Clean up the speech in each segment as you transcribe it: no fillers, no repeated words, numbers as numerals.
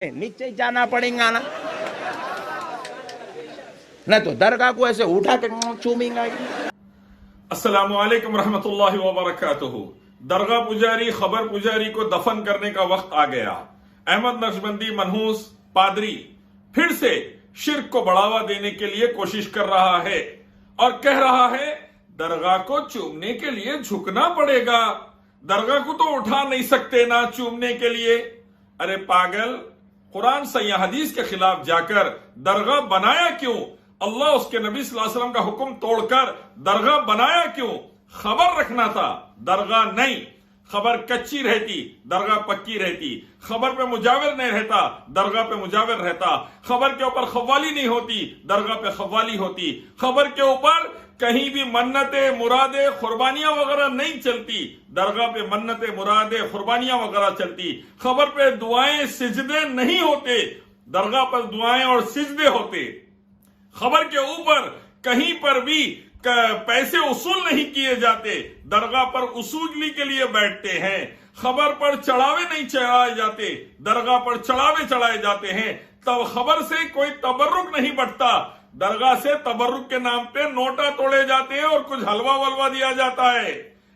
नीचे जाना पड़ेगा ना, नहीं तो दरगाह को ऐसे उठा के चूमेंगा। अस्सलामु अलैकुम रहमतुल्लाहि व बरकातुहू। दरगाह पुजारी, खबर पुजारी को दफन करने का वक्त आ गया। अहमद नक्शबंदी मनहूस पादरी फिर से शिर्क को बढ़ावा देने के लिए कोशिश कर रहा है और कह रहा है दरगाह को चूमने के लिए झुकना पड़ेगा, दरगाह को तो उठा नहीं सकते ना चूमने के लिए। अरे पागल, कुरान सही हदीस के खिलाफ जाकर दरगाह बनाया क्यों? अल्लाह उसके नबी सल्लल्लाहु अलैहि वसल्लम का हुक्म तोड़कर दरगाह बनाया क्यों? खबर रखना था, दरगाह नहीं। खबर कच्ची रहती, दरगाह पक्की रहती। खबर पे मुजाविर नहीं रहता, दरगाह पे मुजाविर रहता। खबर के ऊपर खवाली नहीं होती, दरगाह पे खवाली होती। खबर के ऊपर कहीं भी मन्नतें, मुरादे, कुर्बानियां वगैरह नहीं चलती, दरगाह पे मन्नतें, मुरादे, कुर्बानियां वगैरह चलती। खबर पे दुआएं, सिजदे नहीं होते, दरगाह पर दुआएं और सिजदे होते। खबर के ऊपर कहीं पर भी पैसे उसूल नहीं किए जाते, दरगाह पर उसूली के लिए बैठते हैं। खबर पर चढ़ावे नहीं चढ़ाए जाते, दरगाह पर चढ़ावे चढ़ाए जाते हैं। तब खबर से कोई तबर्रुक नहीं बढ़ता, दरगाह से तबर्रुक के नाम पे नोटा तोड़े जाते हैं और कुछ हलवा वलवा दिया जाता है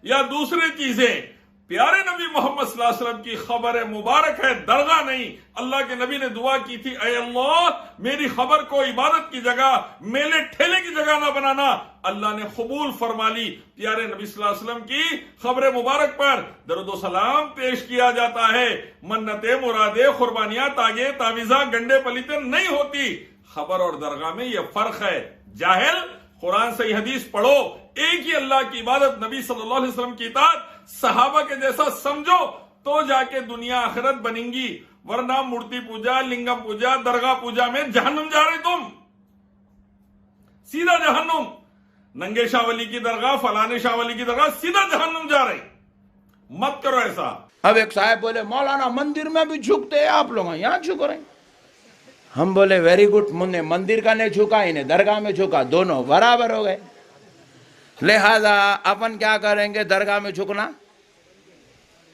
या दूसरी चीजें। प्यारे नबी मोहम्मद सल्लल्लाहु अलैहि वसल्लम की खबर मुबारक है, दरगाह नहीं। अल्लाह के नबी ने दुआ की थी, ऐ अल्लाह मेरी खबर को इबादत की जगह, मेले ठेले की जगह ना बनाना। अल्लाह ने कबूल फरमा ली। प्यारे नबी सल्लल्लाहु अलैहि वसल्लम की खबर मुबारक पर दरूद सलाम पेश किया जाता है। मन्नते, मुरादे, कुर्बानियां, तागे, तावीजा, गंडे पलीते नहीं होती। खबर और दरगाह में यह फर्क है। जाहिल, कुरान सही हदीस पढ़ो, एक ही अल्लाह की इबादत, नबी सल्लल्लाहु अलैहि वसल्लम की इताअत सहाबा के जैसा समझो तो जाके दुनिया आखिरत बनेंगी, वरना मूर्ति पूजा, लिंगम पूजा, दरगाह पूजा में जहन्नुम जा रहे तुम, सीधा जहन्नुम। नंगे शाह वली की दरगाह, फलाने शाह वली की दरगाह, सीधा जहन्नुम जा रहे। मत करो ऐसा। अब एक साहब बोले मौलाना मंदिर में भी झुकते हैं आप लोग, यहाँ झुक रहे हैं। हम बोले वेरी गुड, मुन्ने मंदिर का नहीं झुका, इन्हें दरगाह में झुका, दोनों बराबर हो गए। लिहाजा अपन क्या करेंगे, दरगाह में झुकना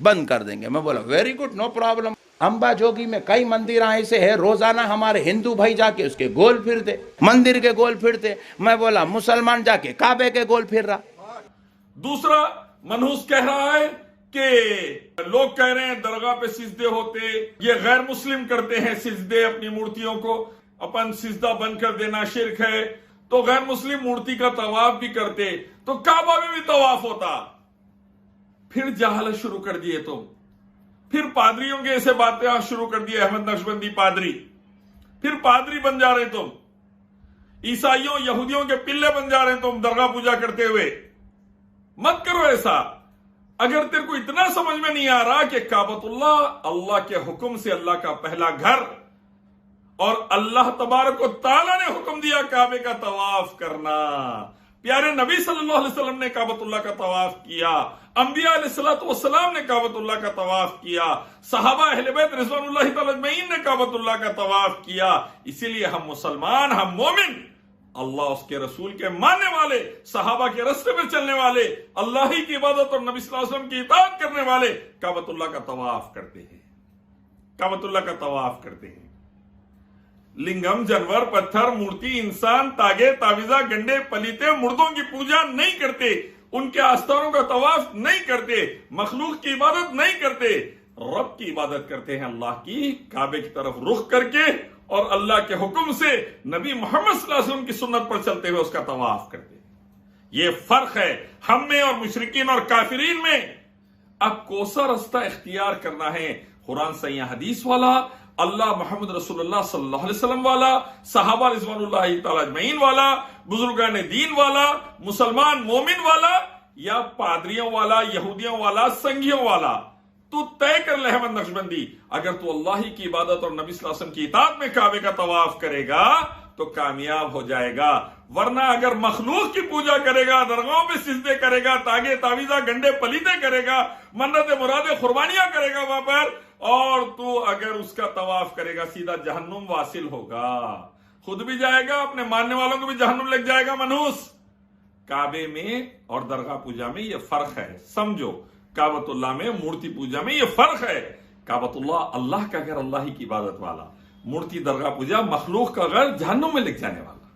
बंद कर देंगे। मैं बोला very good, no problem. Ambajogai में कई मंदिर ऐसे है, रोजाना हमारे हिंदू भाई जाके उसके गोल फिरते, मंदिर के गोल फिरते। मैं बोला मुसलमान जाके काबे के गोल फिर रहा। दूसरा मनहूस कह रहा है कि लोग कह रहे हैं दरगाह पे सिजदे होते, ये गैर मुस्लिम करते हैं सिजदे, अपनी मूर्तियों को अपन सिजदा बंद कर देना शिर्क है। तो गैर मुस्लिम मूर्ति का तवाफ भी करते, तो काबा में भी तवाफ होता। फिर जहालत शुरू कर दिए तुम, फिर पादरियों के ऐसे बातें शुरू कर दिए, अहमद नक्शबंदी पादरी, फिर पादरी बन जा रहे तुम, ईसाइयों यहूदियों के पिल्ले बन जा रहे तुम दरगाह पूजा करते हुए। मत करो ऐसा। अगर तेरे को इतना समझ में नहीं आ रहा कि काबतुल्लाह अल्लाह के हुक्म से अल्लाह का पहला घर, और अल्लाह तबारक व तआला ने हुक्म दिया काबे का तवाफ करना। प्यारे नबी सल्लल्लाहु अलैहि वसल्लम ने काबतुल्लाह का तवाफ किया, अंबिया अलैहिस्सलातु वस्सलाम ने काबतुल्लाह का तवाफ किया, सहाबा अहले बैत रिज़वानुल्लाहि तआला अजमईन ने काबतुल्लाह का तवाफ किया। इसीलिए हम मुसलमान, हम मोमिन, अल्लाह उसके रसूल के मानने वाले, सहाबा के रास्ते पे चलने वाले, अल्लाह ही की इबादत और नबी सल्लल्लाहु अलैहि वसल्लम की इताअत करने वाले काबतुल्लाह का तवाफ करते हैं, काबतुल्लाह का तवाफ करते हैं। लिंगम, जानवर, पत्थर, मूर्ति, इंसान, तागे, तावीजा, गंडे पलीते, मुर्दों की पूजा नहीं करते, उनके आस्थानों का तवाफ नहीं करते, मखलूक की इबादत नहीं करते, रब की इबादत करते हैं, अल्लाह की, काबे की तरफ रुख करके और अल्लाह के हुक्म से नबी मोहम्मद सल्लल्लाहु अलैहि वसल्लम की सुन्नत पर चलते हुए उसका तवाफ करते हैं। ये फर्क है हम में और मुशरिकीन और काफिरीन में। अब कौसा रास्ता इख्तियार करना है, कुरान सही हदीस वाला, अल्लाह मोहम्मद रसूलुल्लाह सल्लल्लाहु अलैहि वसल्लम वाला, सहाबा रिज़वानुल्लाहि तआला अजमईन वाला, बुजुर्गान दीन वाला, मुसलमान मोमिन वाला, या पादरियों वाला, यहूदियों वाला, संघियों वाला? तू तय कर ले अहमद नक्शबंदी। अगर तू अल्लाह की इबादत और नबी सल्लल्लाहु अलैहि वसल्लम की इताअत में काबे का तवाफ करेगा तो कामयाब हो जाएगा, वरना अगर मखलूक की पूजा करेगा, दरगाहों में सिजदे करेगा, तागे तावीजा गंडे पलीते करेगा, मन्नते मुरादे कुर्बानियां करेगा वहां पर, और तू अगर उसका तवाफ करेगा सीधा जहन्नुम वासिल होगा, खुद भी जाएगा, अपने मानने वालों को भी जहन्नुम लग जाएगा। मनहूस, काबे में और दरगाह पूजा में यह फर्क है, समझो। काबतुल्लाह में, मूर्ति पूजा में यह फर्क है। काबत अल्लाह का घर, अल्लाह ही की इबादत वाला, मूर्ति दरगाह पूजा मखलूक का घर, जहन्नुम में लग जाने वाला।